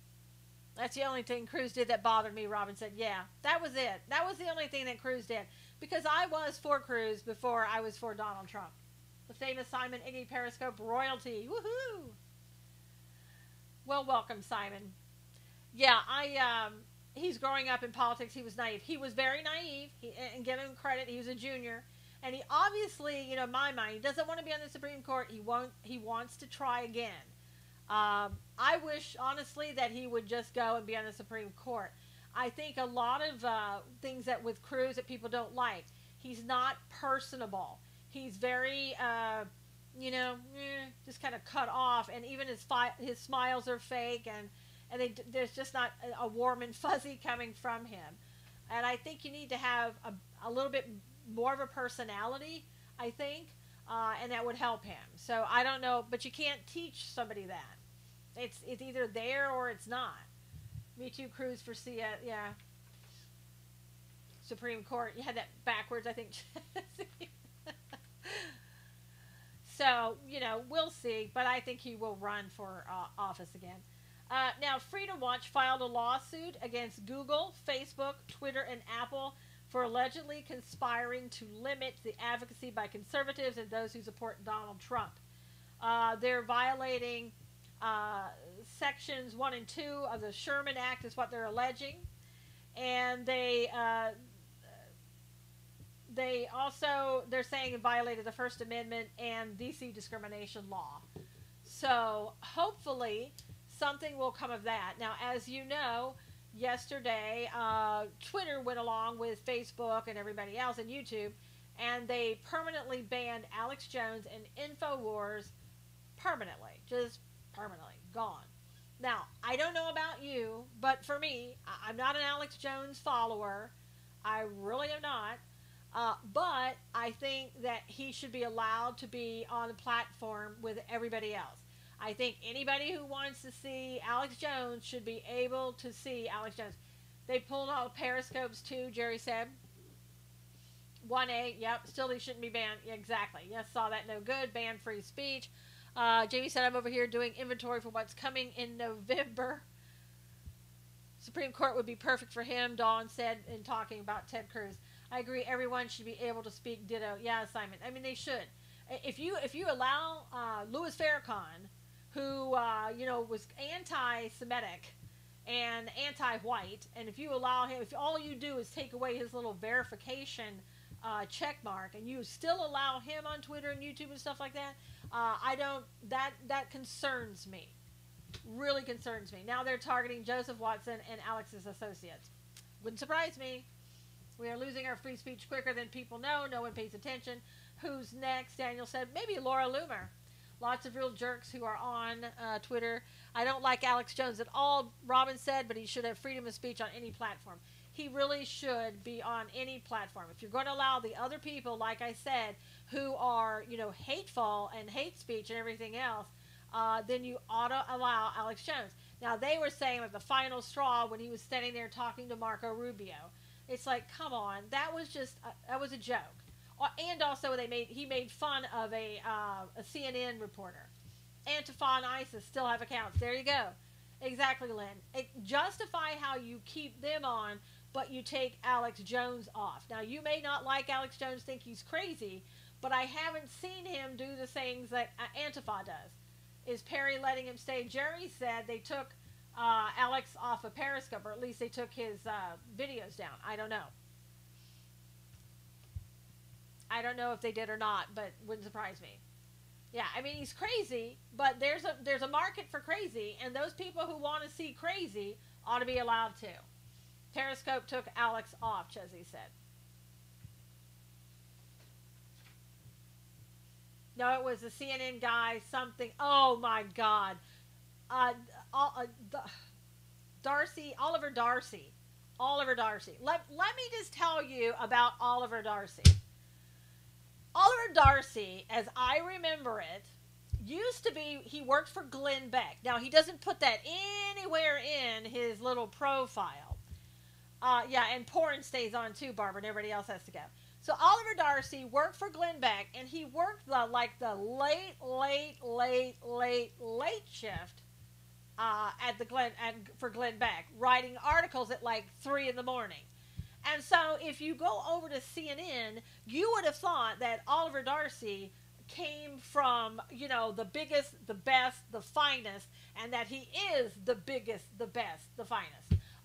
That's the only thing Cruz did that bothered me, Robin said. Yeah, that was it. That was the only thing that Cruz did. Because I was for Cruz before I was for Donald Trump. The famous Simon Iggy Periscope royalty. Woohoo! Well, welcome, Simon. Yeah, he's growing up in politics. He was naive. He was very naive. And give him credit. He was a junior. And he obviously, in my mind, he doesn't want to be on the Supreme Court. He wants to try again. I wish, honestly, that he would just go and be on the Supreme Court. I think a lot of things that with Cruz that people don't like. He's not personable. He's very, just kind of cut off. And even his smiles are fake. And there's just not a warm and fuzzy coming from him. And I think you need to have a little bit more of a personality, I think, and that would help him. So I don't know, but you can't teach somebody that. It's either there or it's not. Me too, Cruz for yeah. Supreme Court. You had that backwards, I think. So, we'll see, but I think he will run for office again. Now, Freedom Watch filed a lawsuit against Google, Facebook, Twitter, and Apple for allegedly conspiring to limit the advocacy by conservatives and those who support Donald Trump. They're violating sections 1 and 2 of the Sherman Act is what they're alleging. And they're saying it violated the First Amendment and DC discrimination law. So hopefully something will come of that. Now, as you know, yesterday, Twitter went along with Facebook and everybody else and YouTube, and they permanently banned Alex Jones and InfoWars permanently. Just permanently. Gone. Now, I don't know about you, but for me, I'm not an Alex Jones follower. I really am not. But I think that he should be allowed to be on a platform with everybody else. I think anybody who wants to see Alex Jones should be able to see Alex Jones. They pulled all the periscopes too, Jerry said. 1A, yep, still he shouldn't be banned. Yeah, exactly. Yes, saw that, no good. Ban free speech. Jamie said, I'm over here doing inventory for what's coming in November. Supreme Court would be perfect for him, Dawn said, in talking about Ted Cruz. I agree, everyone should be able to speak ditto. Yeah, Simon. I mean, they should. If you allow Louis Farrakhan, who, was anti-Semitic and anti-white, and if you allow him, if all you do is take away his little verification check mark, and you still allow him on Twitter and YouTube and stuff like that, that concerns me. Really concerns me. Now they're targeting Joseph Watson and Alex's associates. Wouldn't surprise me. We are losing our free speech quicker than people know. No one pays attention. Who's next? Daniel said, maybe Laura Loomer. Lots of real jerks who are on Twitter. I don't like Alex Jones at all, Robin said, but he should have freedom of speech on any platform. He really should be on any platform. If you're going to allow the other people, like I said, who are, hateful and hate speech and everything else, then you ought to allow Alex Jones. Now, they were saying that the final straw when he was standing there talking to Marco Rubio. It's like, come on, that was a joke. And also, he made fun of a CNN reporter. Antifa and ISIS still have accounts. There you go. Exactly, Lynn. Justify how you keep them on, but you take Alex Jones off. Now, you may not like Alex Jones, think he's crazy, but I haven't seen him do the things that Antifa does. Is Perry letting him stay? Jerry said they took Alex off of Periscope, or at least they took his videos down. I don't know. I don't know if they did or not, but wouldn't surprise me. Yeah, I mean, he's crazy, but there's a market for crazy, and those people who want to see crazy ought to be allowed to. Periscope took Alex off, Chesney said. No, it was a CNN guy, something. Oh, my God. Oliver Darcy. Oliver Darcy. Let me just tell you about Oliver Darcy. Oliver Darcy, as I remember it, used to be, he worked for Glenn Beck. Now, he doesn't put that anywhere in his little profile. Yeah, and porn stays on too, Barbara, and everybody else has to go. So Oliver Darcy worked for Glenn Beck, and he worked the late shift for Glenn Beck, writing articles at like 3 in the morning. And so if you go over to CNN, you would have thought that Oliver Darcy came from, the biggest, the best, the finest, and that he is the biggest, the best, the finest.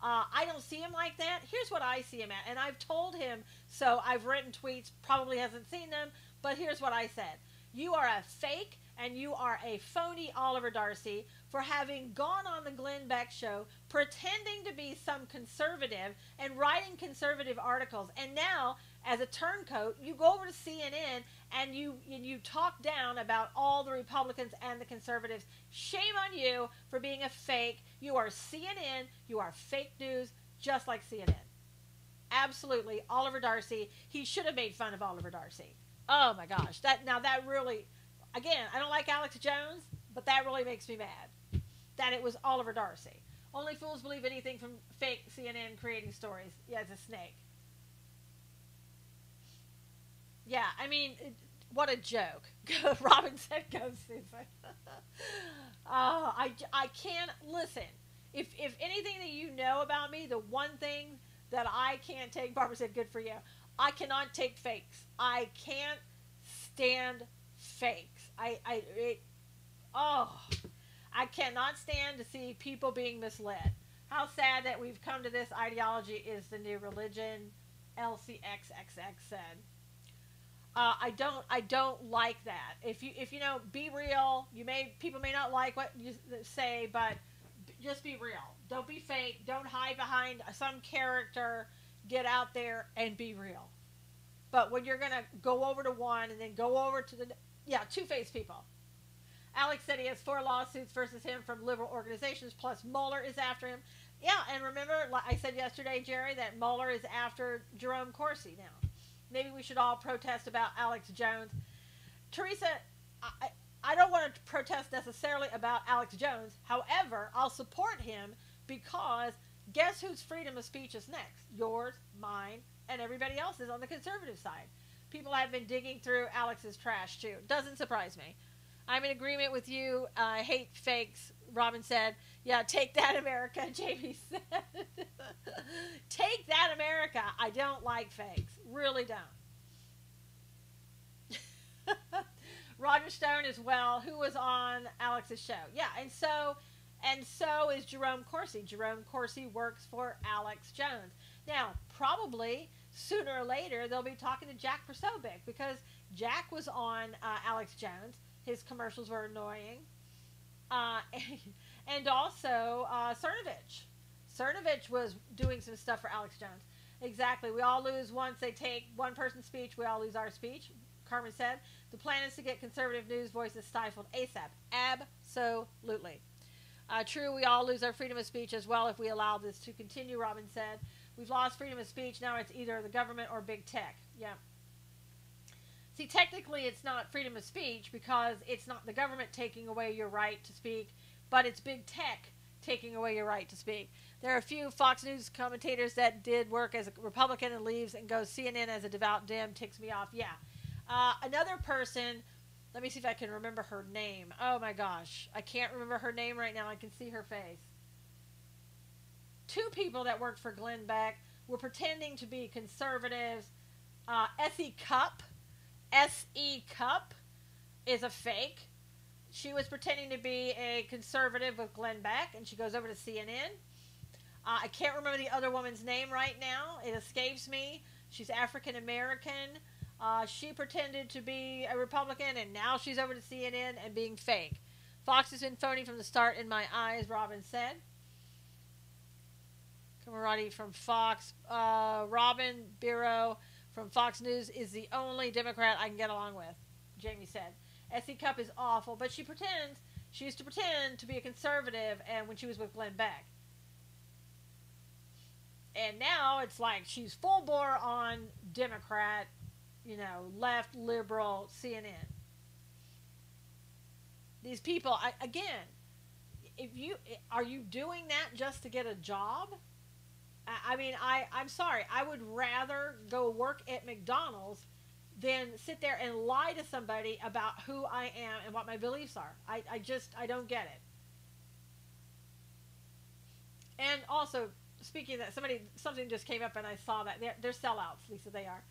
I don't see him like that. Here's what I see him at, and I've told him, so I've written tweets, probably hasn't seen them, but here's what I said. You are a fake, and you are a phony Oliver Darcy for having gone on the Glenn Beck show, pretending to be some conservative and writing conservative articles. And now, as a turncoat, you go over to CNN and you talk down about all the Republicans and the conservatives. Shame on you for being a fake. You are CNN. You are fake news, just like CNN. Absolutely. Oliver Darcy. He should have made fun of Oliver Darcy. Oh, my gosh. That really... Again, I don't like Alex Jones, but that really makes me mad. That it was Oliver Darcy. Only fools believe anything from fake CNN creating stories. Yeah, it's a snake. Yeah, I mean, what a joke. Robin said, go Susan. I can't, listen, if anything that you know about me, the one thing that I can't take, Barbara said, good for you, I cannot take fakes. I can't stand fakes. I cannot stand to see people being misled. How sad that we've come to this ideology is the new religion, LCXXX said. I don't like that. If you be real. People may not like what you say, but just be real. Don't be fake. Don't hide behind some character. Get out there and be real. But when you're gonna go over to one and then go over to the two-faced people. Alex said he has 4 lawsuits versus him from liberal organizations, plus Mueller is after him. Yeah, and remember, like I said yesterday, Jerry, that Mueller is after Jerome Corsi now. Maybe we should all protest about Alex Jones. Teresa, I don't want to protest necessarily about Alex Jones. However, I'll support him because guess whose freedom of speech is next? Yours, mine, and everybody else's on the conservative side. People have been digging through Alex's trash, too. Doesn't surprise me. I'm in agreement with you. I hate fakes, Robin said. Yeah, take that, America, Jamie said. Take that, America. I don't like fakes. Really don't. Roger Stone as well, who was on Alex's show. Yeah, and so is Jerome Corsi. Jerome Corsi works for Alex Jones. Now, probably sooner or later they'll be talking to Jack Posobiec, because Jack was on Alex Jones. His commercials were annoying. And also Cernovich. Cernovich was doing some stuff for Alex Jones. Exactly. We all lose once they take one person's speech. We all lose our speech. Carmen said, the plan is to get conservative news voices stifled ASAP. Absolutely. True, we all lose our freedom of speech as well if we allow this to continue, Robin said. We've lost freedom of speech. Now it's either the government or big tech. Yeah. See, technically it's not freedom of speech because it's not the government taking away your right to speak, but it's big tech taking away your right to speak. There are a few Fox News commentators that did work as a Republican and leaves and goes CNN as a devout Dem. Ticks me off. Yeah. Another person, let me see if I can remember her name. Oh my gosh. I can't remember her name right now. I can see her face. Two people that worked for Glenn Beck were pretending to be conservatives. S.E. Cupp. S.E. Cupp is a fake. She was pretending to be a conservative with Glenn Beck, and she goes over to CNN. I can't remember the other woman's name right now. It escapes me. She's African American. She pretended to be a Republican, and now she's over to CNN and being fake. Fox has been phony from the start in my eyes, Robin said. Camaraderie from Fox. Robin Biro from Fox News is the only Democrat I can get along with, Jamie said. S.E. Cupp is awful, but she used to pretend to be a conservative and when she was with Glenn Beck. And now it's like she's full bore on Democrat, left, liberal, CNN. These people, again, are you doing that just to get a job? I'm sorry. I would rather go work at McDonald's than sit there and lie to somebody about who I am and what my beliefs are. I don't get it. And also, speaking of that, something just came up and I saw that. They're sellouts, Lisa, they are.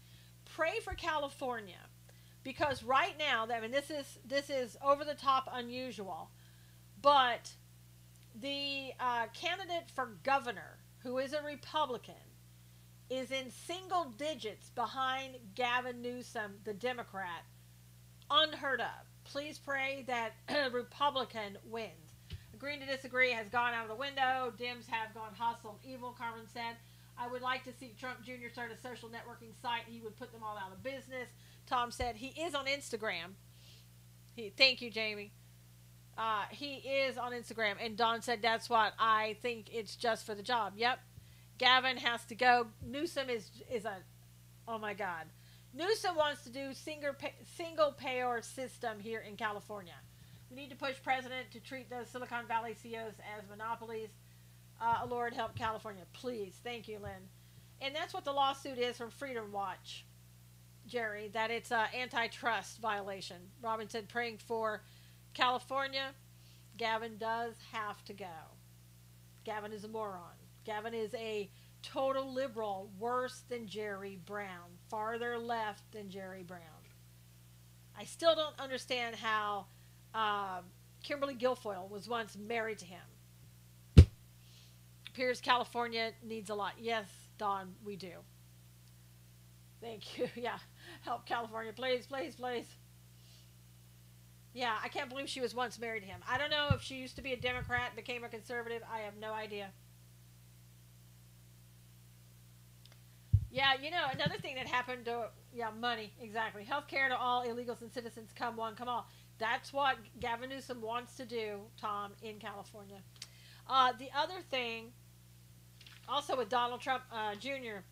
Pray for California, because right now, this is over the top unusual, but the candidate for governor, who is a Republican, is in single digits behind Gavin Newsom, the Democrat. Unheard of. Please pray that a Republican wins. Agreeing to disagree has gone out of the window. Dems have gone hostile and evil, Carmen said. I would like to see Trump Jr. start a social networking site. He would put them all out of business. Tom said he is on Instagram. Thank you, Jamie. He is on Instagram. And Don said that's what I think, it's just for the job. Yep. Gavin has to go. Newsom is a, oh my God. Newsom wants to do single payer system here in California. We need to push president to treat those Silicon Valley CEOs as monopolies. Lord help California, please. Thank you, Lynn. And that's what the lawsuit is from Freedom Watch, Jerry, that it's an antitrust violation. Robin said praying for California. Gavin does have to go. Gavin is a moron. Gavin is a total liberal, worse than Jerry Brown, farther left than Jerry Brown. I still don't understand how Kimberly Guilfoyle was once married to him. Appears California needs a lot. Yes, Don, we do. Thank you. Yeah, help California, please, please, please. Yeah, I can't believe she was once married to him. I don't know if she used to be a Democrat, became a conservative. I have no idea. Yeah, another thing that happened to, money, exactly. Healthcare to all illegals and citizens, come one, come all. That's what Gavin Newsom wants to do, Tom, in California. The other thing, also with Donald Trump Jr.,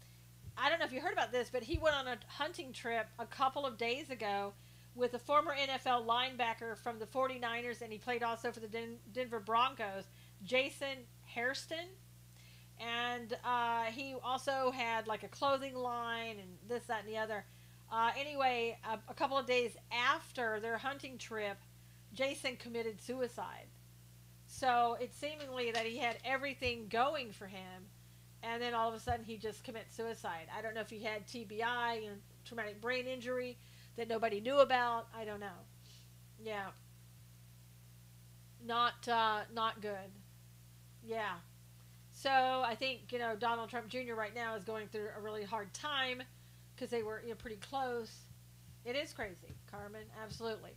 I don't know if you heard about this, but he went on a hunting trip a couple of days ago with a former NFL linebacker from the 49ers, and he played also for the Denver Broncos, Jason Hairston. And he also had like a clothing line and this, that, and the other. Anyway, a couple of days after their hunting trip, Jason committed suicide. So it's seemingly that he had everything going for him, and then all of a sudden he just commits suicide. I don't know if he had TBI, traumatic brain injury, that nobody knew about. I don't know. Yeah. Not good. Yeah. So I think Donald Trump Jr. right now is going through a really hard time because they were pretty close. It is crazy, Carmen. Absolutely.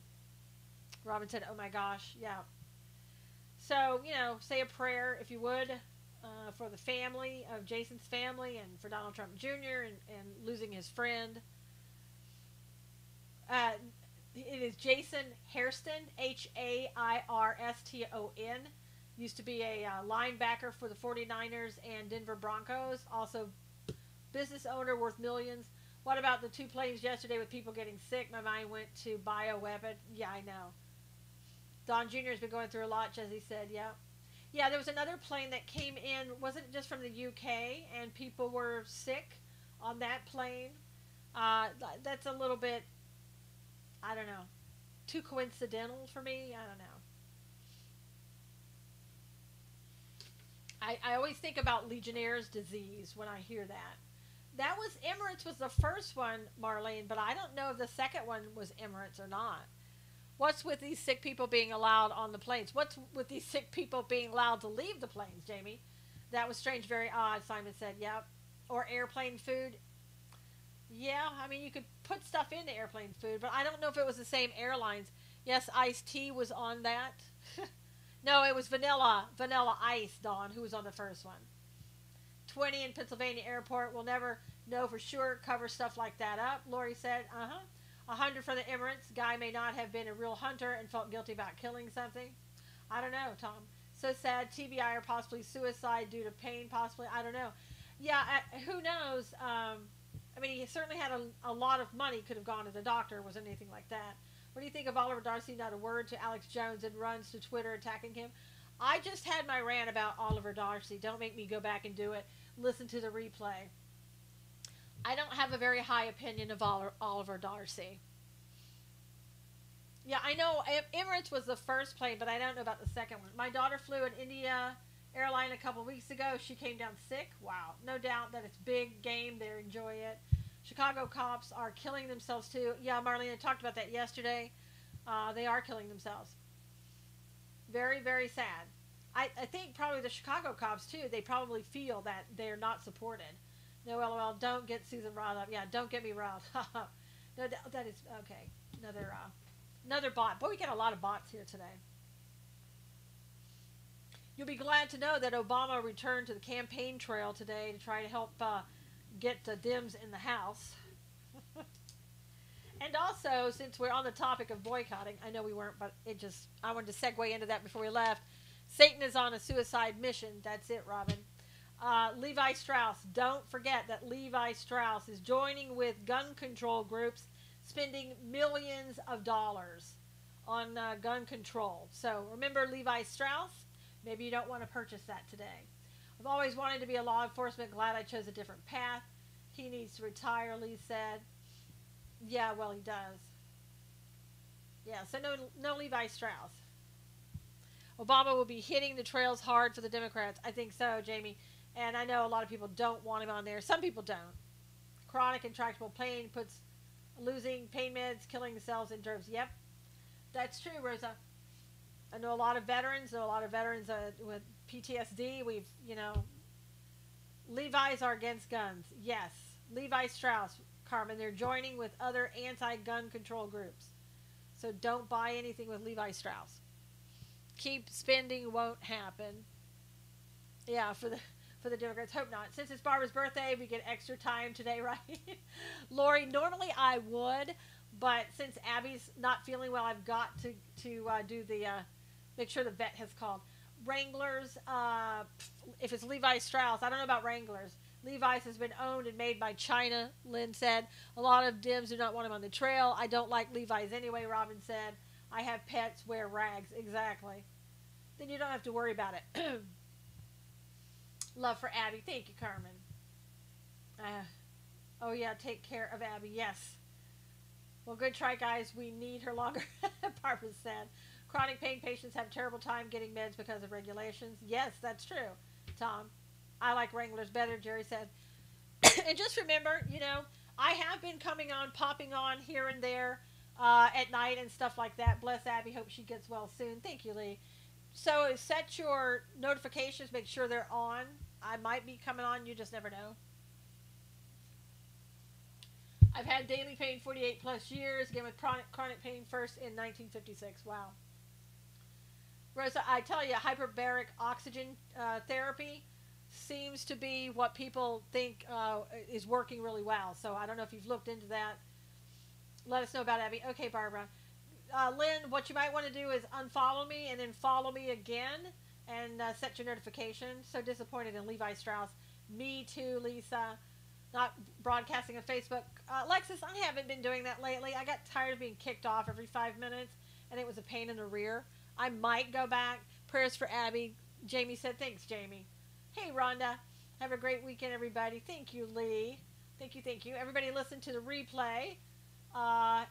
Robin said, "Oh my gosh, yeah." So say a prayer if you would for the family of Jason's family and for Donald Trump Jr. and losing his friend. Uh, it is Jason Hairston, Hairston. Used to be a linebacker for the 49ers and Denver Broncos. Also, business owner worth millions. What about the two planes yesterday with people getting sick? My mind went to bioweapon. Yeah, I know. Don Jr. has been going through a lot, Jesse said. Yeah. Yeah, there was another plane that came in, wasn't it just from the UK, and people were sick on that plane. That's a little bit, I don't know, too coincidental for me. I don't know. I always think about Legionnaire's disease when I hear that. That was Emirates was the first one, Marlene, but I don't know if the second one was Emirates or not. What's with these sick people being allowed on the planes? What's with these sick people being allowed to leave the planes, Jamie? That was strange, very odd, Simon said. Yep. Or airplane food. Yeah, I mean, you could put stuff into airplane food, but I don't know if it was the same airlines. Yes, iced tea was on that. No, it was vanilla ice, Dawn, who was on the first one. 20 in Pennsylvania airport. We'll never know for sure. Cover stuff like that up. Lori said, 100 for the Emirates. Guy may not have been a real hunter and felt guilty about killing something. I don't know, Tom. So sad. TBI or possibly suicide due to pain, possibly. I don't know. Yeah, who knows? I mean, he certainly had a lot of money. Could have gone to the doctor. Wasn't anything like that. What do you think of Oliver Darcy? Not a word to Alex Jones and runs to Twitter attacking him. I just had my rant about Oliver Darcy. Don't make me go back and do it. Listen to the replay. I don't have a very high opinion of Oliver Darcy. Yeah, I know Emirates was the first plane, but I don't know about the second one. My daughter flew an India airline a couple weeks ago. She came down sick. Wow. No doubt that it's big game. They enjoy it. Chicago cops are killing themselves too. Yeah, Marlene, I talked about that yesterday. They are killing themselves. Very, very sad. I think probably the Chicago cops too, they probably feel that they're not supported. No, LOL, don't get Susan riled up. Yeah, don't get me riled. No, that is, okay. Another bot. Boy, we got a lot of bots here today. You'll be glad to know that Obama returned to the campaign trail today to try to help get the Dems in the House. And also, since we're on the topic of boycotting, I know we weren't, but I wanted to segue into that before we left. Satan is on a suicide mission. That's it, Robin. Levi Strauss. Don't forget that Levi Strauss is joining with gun control groups, spending millions of dollars on gun control. So remember Levi Strauss? Maybe you don't want to purchase that today. I've always wanted to be a law enforcement. Glad I chose a different path. He needs to retire, Lee said. Yeah, well, he does. Yeah, so no Levi Strauss. Obama will be hitting the trails hard for the Democrats. I think so, Jamie. And I know a lot of people don't want him on there. Some people don't. Chronic intractable pain puts losing pain meds, killing themselves in droves. Yep, that's true, Rosa. I know a lot of veterans. With PTSD. Levi's are against guns. Yes. Levi Strauss, Carmen. They're joining with other anti-gun control groups. So don't buy anything with Levi Strauss. Keep spending won't happen. Yeah, for the Democrats. Hope not. Since it's Barbara's birthday, we get extra time today, right? Lori, normally I would, but since Abby's not feeling well, I've got to do the make sure the vet has called. Wranglers, if it's Levi Strauss, I don't know about Wranglers. Levi's has been owned and made by China, Lynn said. A lot of Dems do not want him on the trail. I don't like Levi's anyway, Robin said. I have pets, wear rags. Exactly. Then you don't have to worry about it. Love for Abby. Thank you, Carmen. Oh, yeah, take care of Abby. Yes. Well, good try, guys. We need her longer, Barbara said. Chronic pain patients have a terrible time getting meds because of regulations. Yes, that's true, Tom. I like Wranglers better, Jerry said. And just remember, I have been popping on here and there at night and stuff like that. Bless Abby. Hope she gets well soon. Thank you, Lee. So set your notifications. Make sure they're on. I might be coming on. You just never know. I've had daily pain 48 plus years. Again with chronic pain first in 1956. Wow. Rosa, I tell you, hyperbaric oxygen therapy seems to be what people think is working really well. So I don't know if you've looked into that. Let us know about Abby. Okay, Barbara. Lynn, what you might want to do is unfollow me and then follow me again and set your notifications. So disappointed in Levi Strauss. Me too, Lisa. Not broadcasting on Facebook. Alexis, I haven't been doing that lately. I got tired of being kicked off every 5 minutes, and it was a pain in the rear. I might go back. Prayers for Abby. Jamie said, thanks, Jamie. Hey, Rhonda. Have a great weekend, everybody. Thank you, Lee. Thank you, thank you. Everybody listen to the replay. No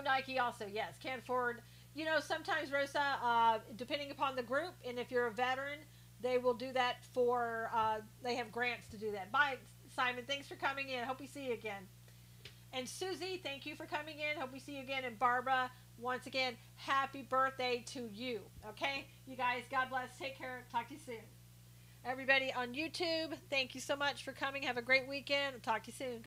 Nike also. Yes, can't afford. You know, sometimes, Rosa, depending upon the group, and if you're a veteran, they will do that for, they have grants to do that. Bye, Simon. Thanks for coming in. Hope we see you again. And Susie, thank you for coming in. Hope we see you again. And Barbara, once again, happy birthday to you. Okay? You guys, God bless. Take care. Talk to you soon. Everybody on YouTube, thank you so much for coming. Have a great weekend. I'll talk to you soon.